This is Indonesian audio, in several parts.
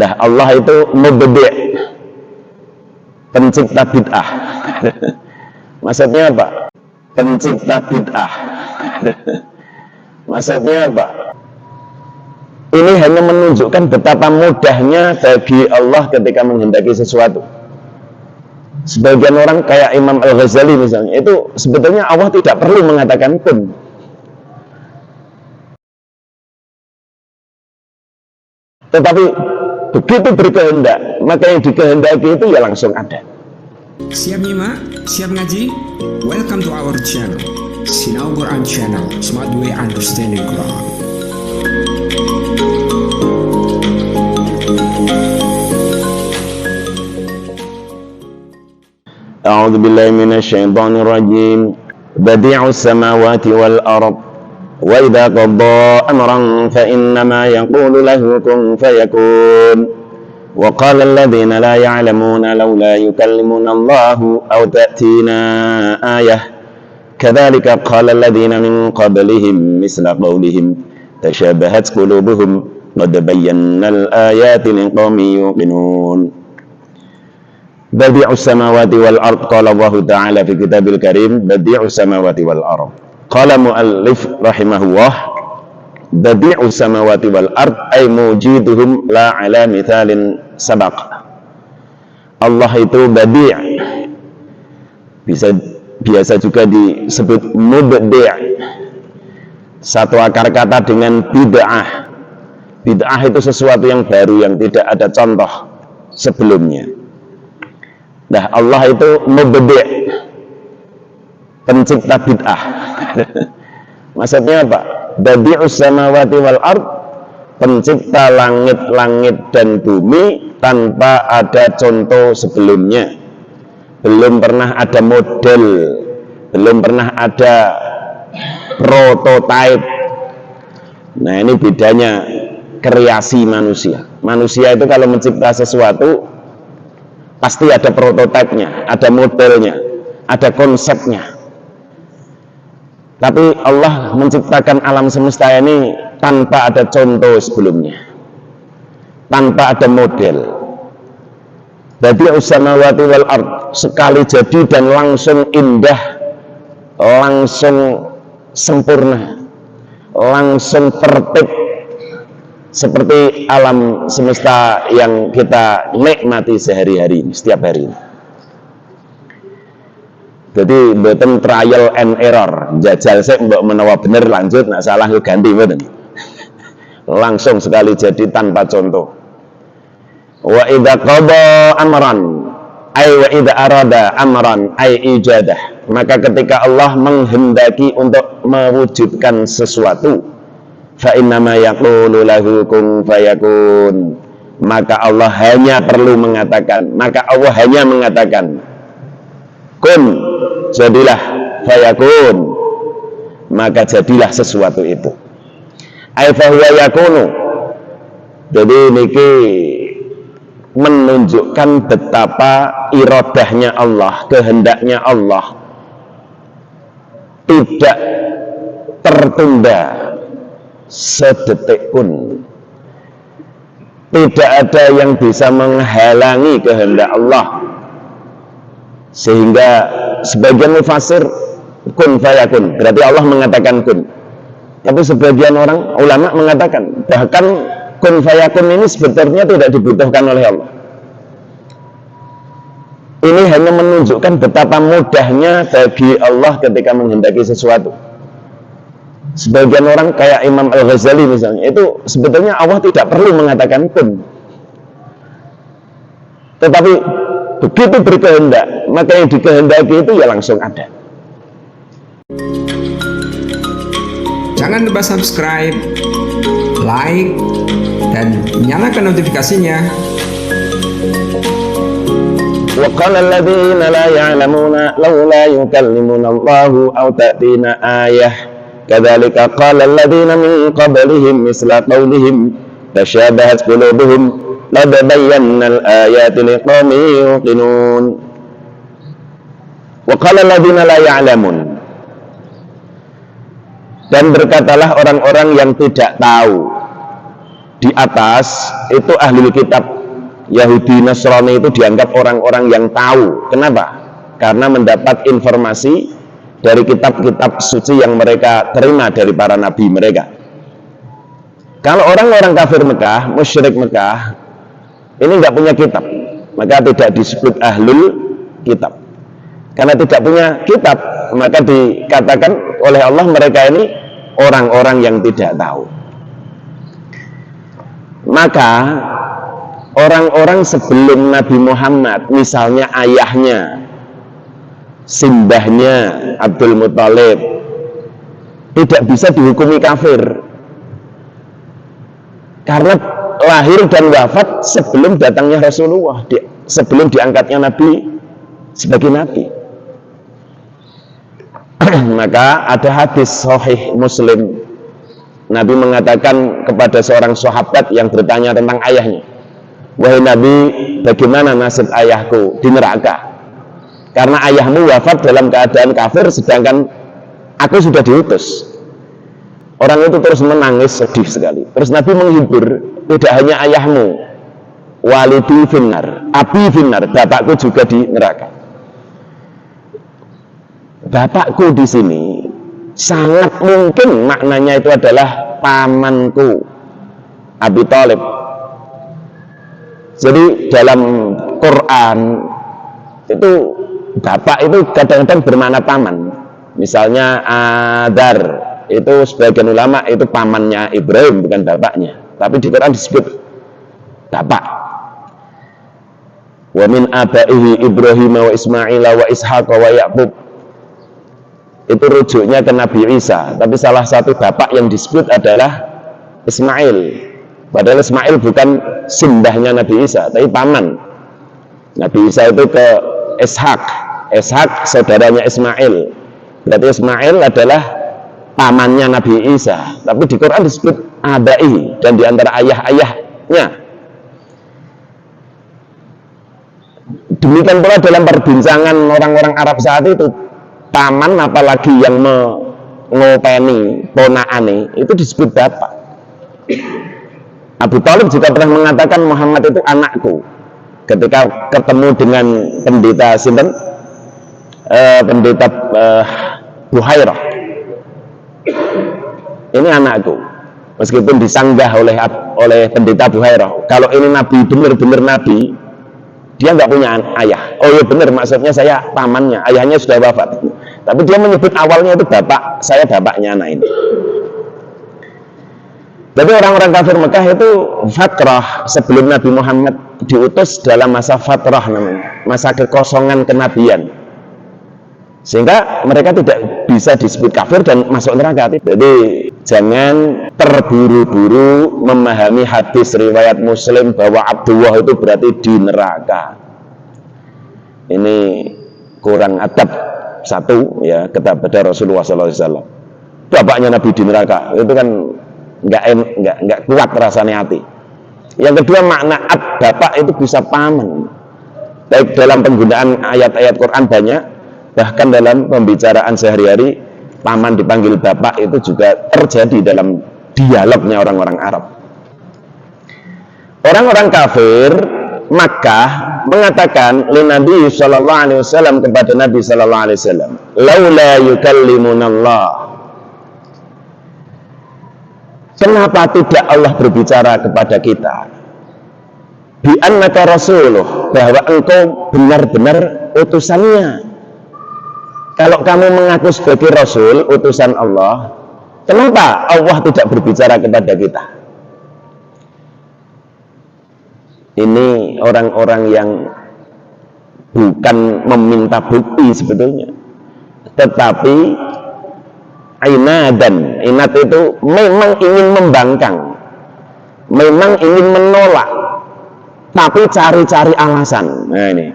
Nah, Allah itu mubdi', pencipta bid'ah. Maksudnya apa? Pencipta bid'ah. Maksudnya apa? Ini hanya menunjukkan betapa mudahnya bagi Allah ketika menghendaki sesuatu. Sebagian orang kayak Imam Al-Ghazali misalnya, itu sebetulnya Allah tidak perlu mengatakan kun. Tetapi begitu berkehendak, maka yang dikehendaki itu ya langsung ada. Siap nyimak? Siap ngaji? Welcome to our channel, Sinau Quran Channel, Smart Way Understanding Quran. A'udzu billahi minasyaitonir rajim. Badi'us samawati wal ardh wa idza qadha amran fa innama yaqulu lahu kun fayakun. Wa qala alladhina la ya'lamuna laula yukallimuna Allahu aw ta'tina ayah. Kadzalika qala alladhina min qablihim misla qawlihim tashabahat qulubuhum qad bayyana al-ayati liqaumin yuqinun. Badi'us samawati wal ard, qala Allah Ta'ala fi kitabil karim, badi'us samawati wal ard. Qala muallif rahimahullah, badi'us samawati wal ard ay mujiduhum la ala mithalin sabaq. Allah itu badi', biasa juga disebut mubdi'. Satu akar kata dengan bid'ah. Bid'ah itu sesuatu yang baru yang tidak ada contoh sebelumnya. Nah, Allah itu mubdi', pencipta bid'ah. Maksudnya apa? Badi'us samawati wal ard, pencipta langit-langit dan bumi tanpa ada contoh sebelumnya. Belum pernah ada model, belum pernah ada prototype. Nah, ini bedanya kreasi manusia. Manusia itu kalau mencipta sesuatu pasti ada prototipenya, ada modelnya, ada konsepnya. Tapi Allah menciptakan alam semesta ini tanpa ada contoh sebelumnya, tanpa ada model. Badi'us samawati wal ard, sekali jadi dan langsung indah, langsung sempurna, langsung perfect, seperti alam semesta yang kita nikmati sehari-hari ini, setiap hari ini. Jadi mboten trial and error, jajal saya mbok menawa bener lanjut, nak salah yo ganti mboten. Langsung sekali jadi tanpa contoh. Wa idza qada amran ay wa idza arada amran ay ijadah, maka ketika Allah menghendaki untuk mewujudkan sesuatu, fa innama yaqulu lahu kun fayakun, maka Allah hanya perlu mengatakan, maka Allah hanya mengatakan kun, jadilah, fayakun, maka jadilah sesuatu itu. Ai fa huwa yakunu. Jadi niki menunjukkan betapa iradahnya Allah, kehendaknya Allah tidak tertunda sedetik pun. Tidak ada yang bisa menghalangi kehendak Allah, sehingga sebagian mufassir kun fayakun, berarti Allah mengatakan kun. Tapi sebagian orang ulama mengatakan bahkan kun fayakun ini sebetulnya tidak dibutuhkan oleh Allah. Ini hanya menunjukkan betapa mudahnya bagi Allah ketika menghendaki sesuatu. Sebagian orang kayak Imam Al-Ghazali misalnya, itu sebetulnya Allah tidak perlu mengatakan kun. Tetapi begitu berkehendak, maka yang dikehendaki itu ya langsung ada. Jangan lupa subscribe, like, dan nyalakan notifikasinya. Wa qala alladhina la ya'lamuna laula yukallimuna Allahu aw ta'tina ayah. Kadzalika qala alladhina min qablihim misla qawlihim tashabahat qulubuhum qad bayyana al-ayati liqaumin yuqinun. Wa qala alladhina la ya'lamun, dan berkatalah orang-orang yang tidak tahu. Di atas itu ahli kitab, Yahudi Nasrani itu dianggap orang-orang yang tahu. Kenapa? Karena mendapat informasi dari kitab-kitab suci yang mereka terima dari para nabi mereka. Kalau orang-orang kafir Mekah, musyrik Mekah, ini nggak punya kitab, maka tidak disebut ahlul kitab. Karena tidak punya kitab, maka dikatakan oleh Allah mereka ini orang-orang yang tidak tahu. Maka orang-orang sebelum Nabi Muhammad, misalnya ayahnya, simbahnya Abdul Muthalib, tidak bisa dihukumi kafir karena lahir dan wafat sebelum datangnya Rasulullah, sebelum diangkatnya Nabi sebagai Nabi. Maka ada hadis sahih Muslim, Nabi mengatakan kepada seorang sahabat yang bertanya tentang ayahnya, wahai Nabi, bagaimana nasib ayahku di neraka? Karena ayahmu wafat dalam keadaan kafir, sedangkan aku sudah diutus. Orang itu terus menangis sedih sekali. Terus Nabi menghibur, tidak hanya ayahmu, walidi finnar, abi finnar, bapakku juga di neraka. Bapakku di sini sangat mungkin maknanya itu adalah pamanku Abi Thalib. Jadi dalam Quran itu bapak itu kadang-kadang bermakna paman. Misalnya Adar itu sebagian ulama itu pamannya Ibrahim, bukan bapaknya. Tapi di Quran disebut bapak. Wa min abaihi Ibrahim wa Ismail wa Ishaq wa Yaqub. Itu rujuknya ke Nabi Isa, tapi salah satu bapak yang disebut adalah Ismail. Padahal Ismail bukan simbahnya Nabi Isa, tapi paman. Nabi Isa itu ke Ishak, Ishak saudaranya Ismail. Berarti Ismail adalah pamannya Nabi Isa, tapi di Quran disebut abai, dan di antara ayah-ayahnya. Demikian pula dalam perbincangan orang-orang Arab saat itu, paman apalagi yang mengopeni ponaane itu disebut bapak. Abu Thalib juga pernah mengatakan Muhammad itu anakku ketika ketemu dengan pendeta sinten, pendeta Buhairah. Ini anakku, meskipun disanggah oleh pendeta Buhairah. Kalau ini nabi, benar-benar nabi, dia nggak punya ayah. Oh iya benar, maksudnya saya pamannya, ayahnya sudah wafat. Tapi dia menyebut awalnya itu bapak, saya bapaknya anak ini. Jadi orang-orang kafir Mekah itu fatrah sebelum Nabi Muhammad diutus dalam masa fatrah namanya, masa kekosongan kenabian. Sehingga mereka tidak bisa disebut kafir dan masuk neraka. Jadi jangan terburu-buru memahami hadis riwayat Muslim bahwa Abdullah itu berarti di neraka. Ini kurang adab satu ya kepada Rasulullah SAW. Bapaknya Nabi di neraka itu kan nggak kuat rasanya hati. Yang kedua, makna ab bapak itu bisa paman. Baik dalam penggunaan ayat-ayat Quran banyak, bahkan dalam pembicaraan sehari-hari paman dipanggil bapak itu juga terjadi dalam dialognya orang-orang Arab. Orang-orang kafir Makkah mengatakan Nabi sallallahu alaihi wasallam kepada Nabi sallallahu alaihi wasallam, laula yukallimunallah, kenapa tidak Allah berbicara kepada kita, bi annaka rasuluh, bahwa engkau benar-benar utusannya. Kalau kamu mengaku sebagai Rasul, utusan Allah, kenapa Allah tidak berbicara kepada kita? Ini orang-orang yang bukan meminta bukti sebetulnya, tetapi inadan. Inat itu memang ingin membangkang, memang ingin menolak, tapi cari-cari alasan. Nah ini,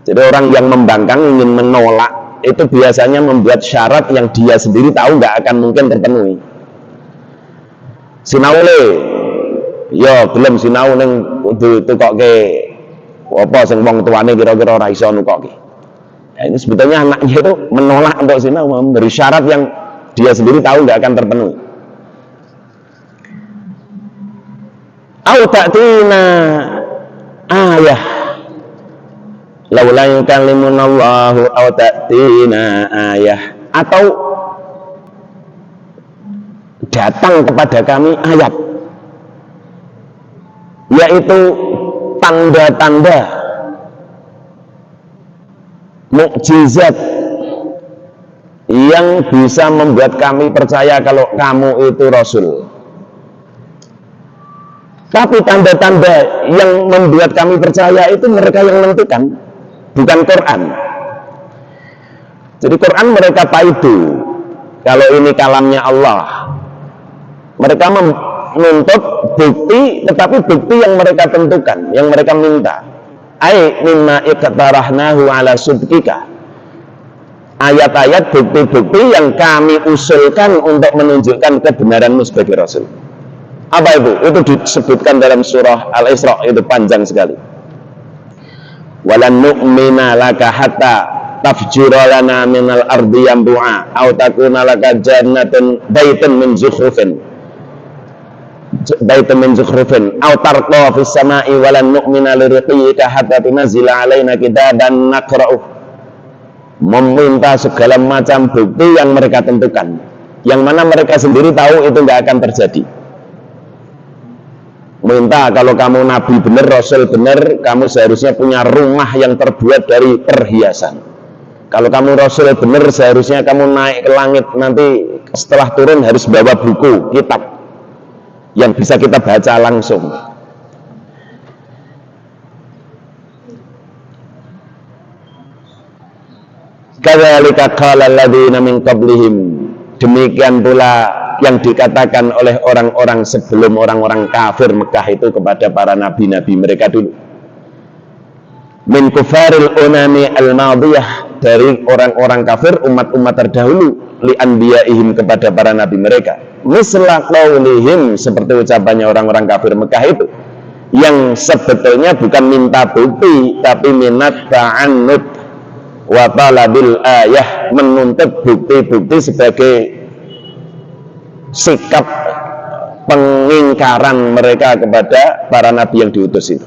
jadi orang yang membangkang, ingin menolak, itu biasanya membuat syarat yang dia sendiri tahu nggak akan mungkin terpenuhi. Sinaule, yo belum sinau neng itu kok ke apa sing wong tuane kira-kira ora iso nukoke. Nah, ini sebetulnya anaknya itu menolak untuk sinau, memberi syarat yang dia sendiri tahu nggak akan terpenuhi. Au ta'tina ayah. Laula yukallimunallahu aw ta'tina ayah, atau datang kepada kami ayat, yaitu tanda-tanda mukjizat yang bisa membuat kami percaya kalau kamu itu Rasul. Tapi tanda-tanda yang membuat kami percaya itu mereka yang menentukan, bukan Quran. Jadi Quran mereka taidu kalau ini kalamnya Allah. Mereka menuntut bukti, tetapi bukti yang mereka tentukan, yang mereka minta. Ai mimma iqtarahnahu ala sudqika. Ayat-ayat bukti-bukti yang kami usulkan untuk menunjukkan kebenaranmu sebagai Rasul. Apa itu? Itu disebutkan dalam surah Al-Isra, itu panjang sekali. Walan nu'mina laka hatta tafjura lana minal ardi yanbu'a aw takuna laka jannatun baitun min zukhrufin aw tarqa fis sama'i walan nu'mina lirqiyika hatta tunzila alaina kitaban naqra'uh. Meminta segala macam bukti yang mereka tentukan, yang mana mereka sendiri tahu itu nggak akan terjadi. Minta kalau kamu nabi benar, rasul benar, kamu seharusnya punya rumah yang terbuat dari perhiasan. Kalau kamu rasul benar, seharusnya kamu naik ke langit, nanti setelah turun harus bawa buku, kitab yang bisa kita baca langsung. Kadzalika qala alladziina min qablihim, demikian pula yang dikatakan oleh orang-orang sebelum orang-orang kafir Mekah itu kepada para nabi-nabi mereka dulu. Min kufaril unami al-madiyah, dari orang-orang kafir umat-umat terdahulu, li anbiyaihim, kepada para nabi mereka. Misla qaulihim, seperti ucapannya orang-orang kafir Mekah itu, yang sebetulnya bukan minta bukti tapi minat ta'annud wa talabil ayah, menuntut bukti-bukti sebagai sikap pengingkaran mereka kepada para nabi yang diutus itu.